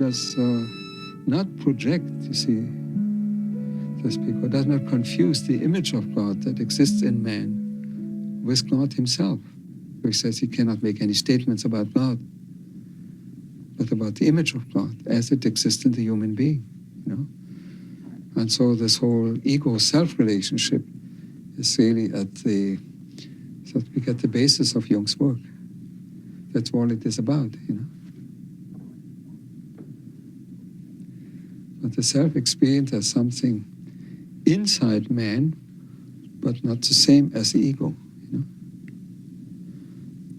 does not project, you see, to speak, or does not confuse the image of God that exists in man with God himself. He says he cannot make any statements about God, but about the image of God as it exists in the human being, you know. And so this whole ego-self relationship is really at the, so to speak, at the basis of Jung's work. That's all it is about, you know. But the self-experience as something inside man, but not the same as the ego, you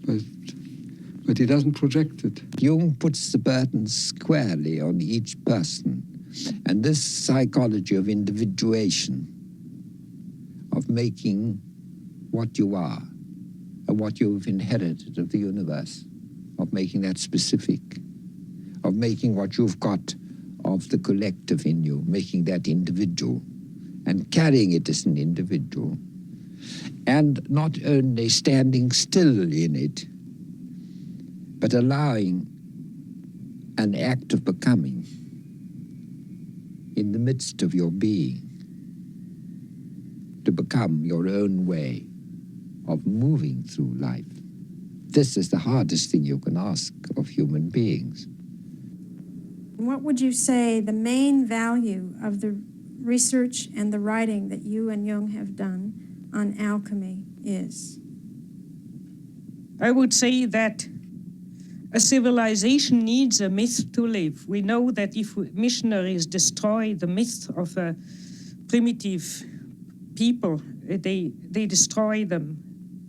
know. But he doesn't project it. Jung puts the burden squarely on each person. And this psychology of individuation, of making what you are, and what you've inherited of the universe, of making that specific, of making what you've got of the collective in you, making that individual, and carrying it as an individual, and not only standing still in it, but allowing an act of becoming in the midst of your being, to become your own way of moving through life. This is the hardest thing you can ask of human beings. What would you say the main value of the research and the writing that you and Jung have done on alchemy is? I would say that a civilization needs a myth to live. We know that if missionaries destroy the myth of a primitive people, they destroy them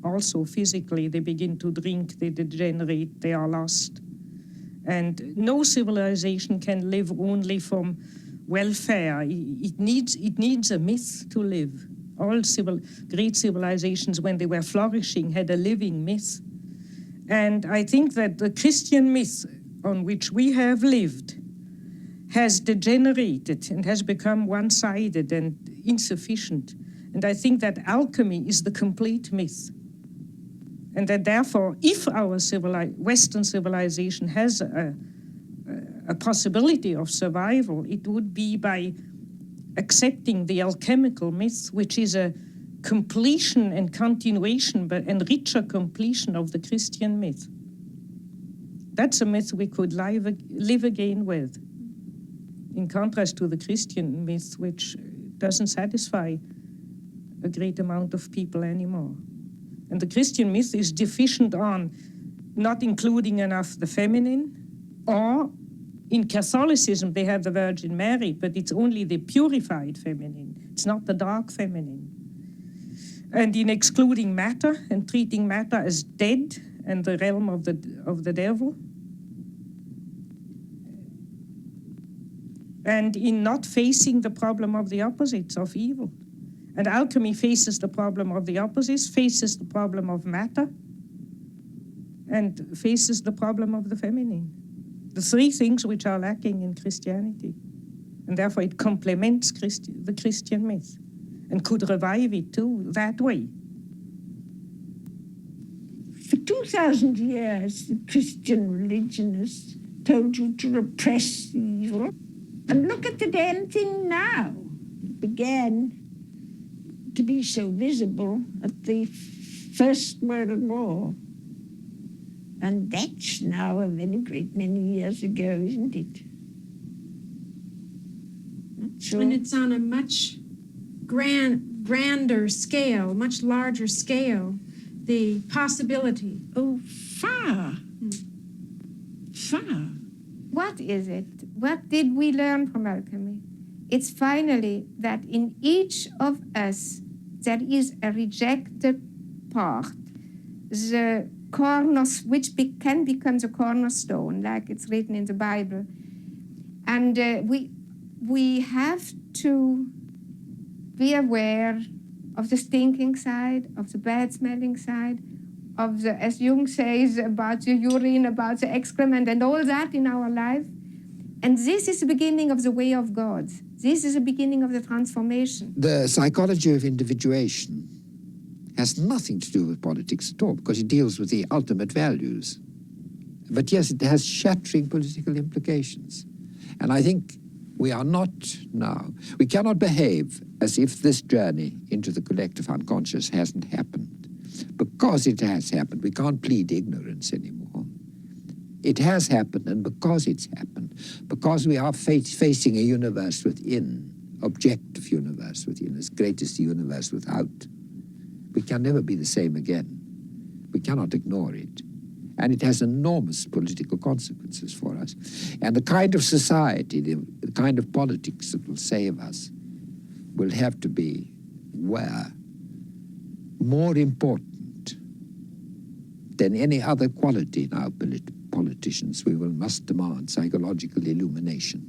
also physically. They begin to drink, they degenerate, they are lost. And no civilization can live only from welfare. It needs a myth to live. All great civilizations, when they were flourishing, had a living myth. And I think that the Christian myth on which we have lived has degenerated and has become one-sided and insufficient. And I think that alchemy is the complete myth. And that therefore, if our Western civilization has a possibility of survival, it would be by accepting the alchemical myth, which is a completion and continuation, but and richer completion of the Christian myth. That's a myth we could live again with, in contrast to the Christian myth, which doesn't satisfy a great amount of people anymore. And the Christian myth is deficient on not including enough the feminine, or in Catholicism they have the Virgin Mary, but it's only the purified feminine. It's not the dark feminine. And in excluding matter and treating matter as dead and the realm of the devil. And in not facing the problem of the opposites of evil. And alchemy faces the problem of the opposites, faces the problem of matter, and faces the problem of the feminine. The three things which are lacking in Christianity. And therefore it complements the Christian myth, and could revive it too, that way. For 2,000 years, the Christian religion has told you to repress the evil. And look at the damn thing now. It began to be so visible at the First World War. And that's now a very great many years ago, isn't it? Not sure. And it's on a much grander scale, much larger scale, the possibility. Oh, far. Far. What is it? What did we learn from alchemy? It's finally that in each of us there is a rejected part, the which can become the cornerstone, like it's written in the Bible. And we have to be aware of the stinking side, of the bad-smelling side, of the, as Jung says, about the urine, about the excrement, and all that in our life. And this is the beginning of the way of God. This is the beginning of the transformation. The psychology of individuation has nothing to do with politics at all, because it deals with the ultimate values. But yes, it has shattering political implications. And I think we are not now, we cannot behave as if this journey into the collective unconscious hasn't happened. Because it has happened, we can't plead ignorance anymore. It has happened, and because it's happened, because we are facing a universe within, objective universe within, as great as the universe without, we can never be the same again. We cannot ignore it. And it has enormous political consequences for us. And the kind of society, the kind of politics that will save us will have to be where more important than any other quality in our politicians, we must demand psychological illumination,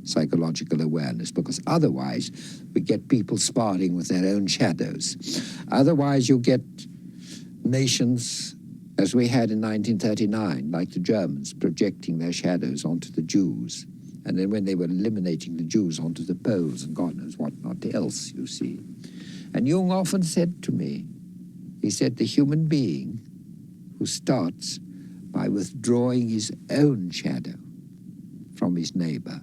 psychological awareness, because otherwise we get people sparring with their own shadows. Otherwise you get nations, as we had in 1939, like the Germans, projecting their shadows onto the Jews. And then when they were eliminating the Jews, onto the Poles and God knows what not else, you see. And Jung often said to me, he said, the human being who starts by withdrawing his own shadow from his neighbor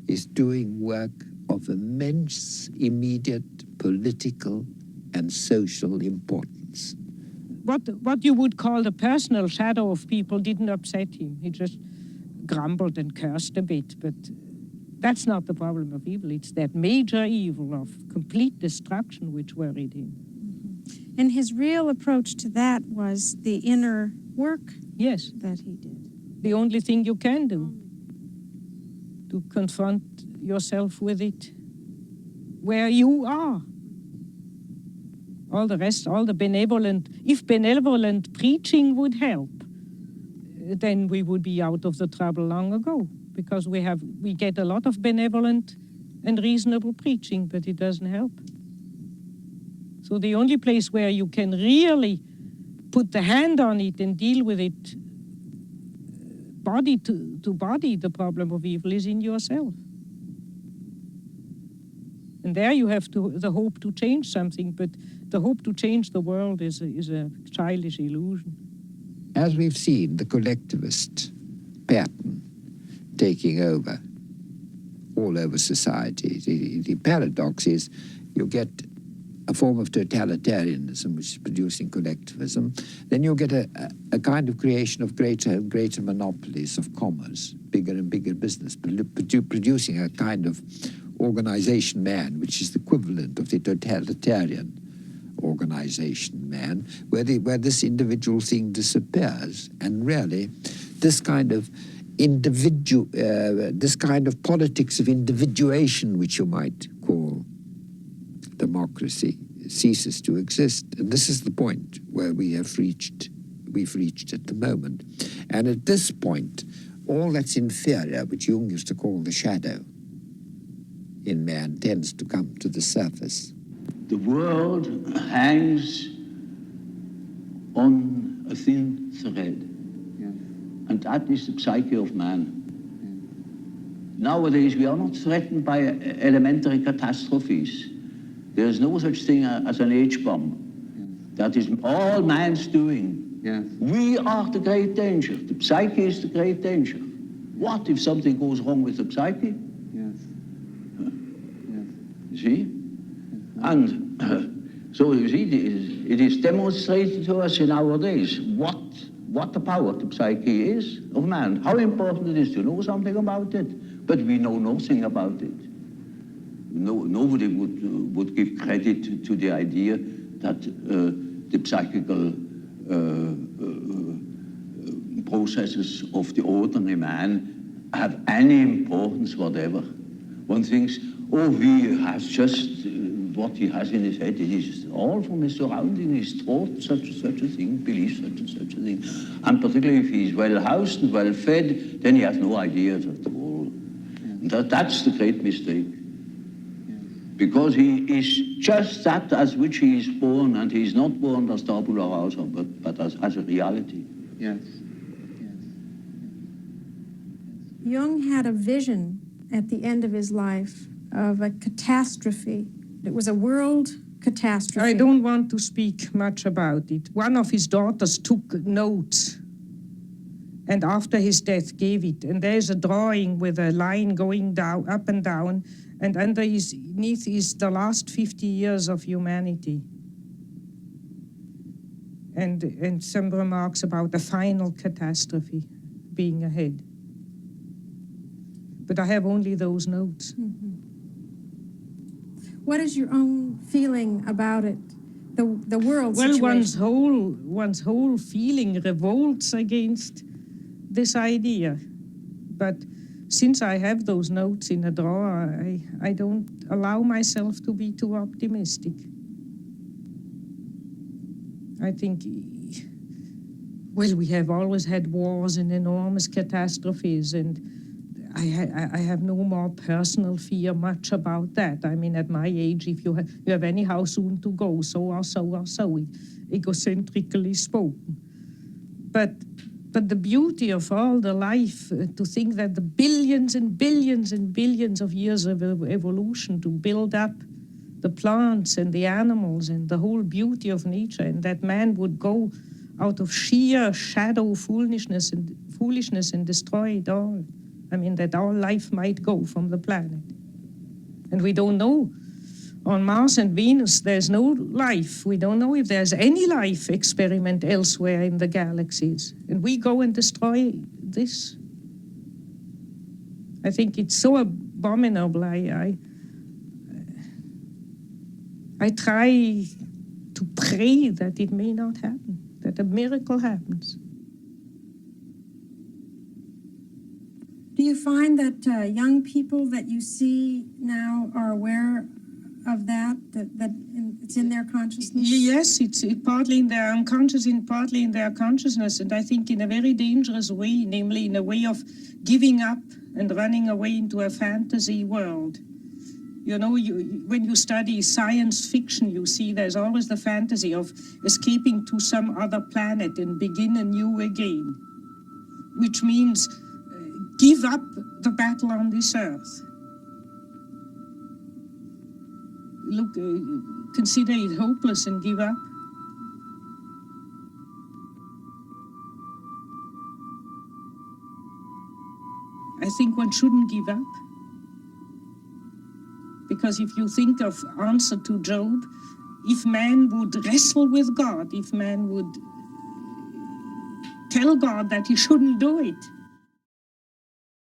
is doing work of immense, immediate political and social importance. What you would call the personal shadow of people didn't upset him. He just grumbled and cursed a bit, but that's not the problem of evil. It's that major evil of complete destruction which worried him. And his real approach to that was the inner work Yes, that he did. the only thing you can do, to confront yourself with it where you are. All the rest, all the benevolent, if benevolent preaching would help, then we would be out of the trouble long ago, because we get a lot of benevolent and reasonable preaching, but it doesn't help. So the only place where you can really put the hand on it and deal with it body to body, the problem of evil, is in yourself. And there you have the hope to change something, but the hope to change the world is a childish illusion. As we've seen, the collectivist pattern taking over all over society, the paradox is you get a form of totalitarianism which is producing collectivism, then you'll get a kind of creation of greater and greater monopolies of commerce, bigger and bigger business, producing a kind of organization man, which is the equivalent of the totalitarian organization man, where this individual thing disappears. And really, this kind of this kind of politics of individuation, which you might call democracy, ceases to exist. And this is the point where we've reached at the moment. And at this point, all that's inferior, which Jung used to call the shadow in man, tends to come to the surface. The world hangs on a thin thread, and that is the psyche of man. Nowadays, we are not threatened by elementary catastrophes. There is no such thing as an H-bomb. That is all man's doing. We are the great danger. The psyche is the great danger. What if something goes wrong with the psyche? You see? And so you see, it is demonstrated to us in our days what the power of the psyche is of man, how important it is to know something about it, but we know nothing about it. Nobody would give credit to the idea that the psychical processes of the ordinary man have any importance whatever. One thinks, oh, he has just what he has in his head. It is all from his surrounding. He's taught such a thing, believes such a thing. And particularly if he's well housed and well fed, then he has no ideas at all. That's the great mistake. Because he is just that as which he is born, and he is not born as tabula rasa, but as a reality. Jung had a vision at the end of his life of a catastrophe. It was a world catastrophe. I don't want to speak much about it. One of his daughters took notes, and after his death gave it. And there's a drawing with a line going down, up and down, and underneath is the last 50 years of humanity. And some remarks about the final catastrophe being ahead. But I have only those notes. Mm-hmm. What is your own feeling about it, the world situation? Well, one's whole feeling revolts against this idea. But since I have those notes in a drawer, I don't allow myself to be too optimistic. I think, well, we have always had wars and enormous catastrophes, and I have no more personal fear much about that. I mean, at my age, if you have anyhow soon to go, so or so, egocentrically spoken. But the beauty of all the life, to think that the billions and billions and billions of years of evolution to build up the plants and the animals and the whole beauty of nature, and that man would go out of sheer shadow foolishness and destroy it all. I mean, that our life might go from the planet. And we don't know. On Mars and Venus, there's no life. We don't know if there's any life experiment elsewhere in the galaxies. And we go and destroy this. I think it's so abominable. I try to pray that it may not happen, that a miracle happens. Do you find that young people that you see now are aware of that it's in their consciousness? Yes, it's partly in their unconscious and partly in their consciousness, and I think in a very dangerous way, namely in a way of giving up and running away into a fantasy world. You know, when you study science fiction, you see there's always the fantasy of escaping to some other planet and begin anew again, which means give up the battle on this earth. Look, consider it hopeless and give up. I think one shouldn't give up. Because if you think of answer to Job, if man would wrestle with God, if man would tell God that he shouldn't do it,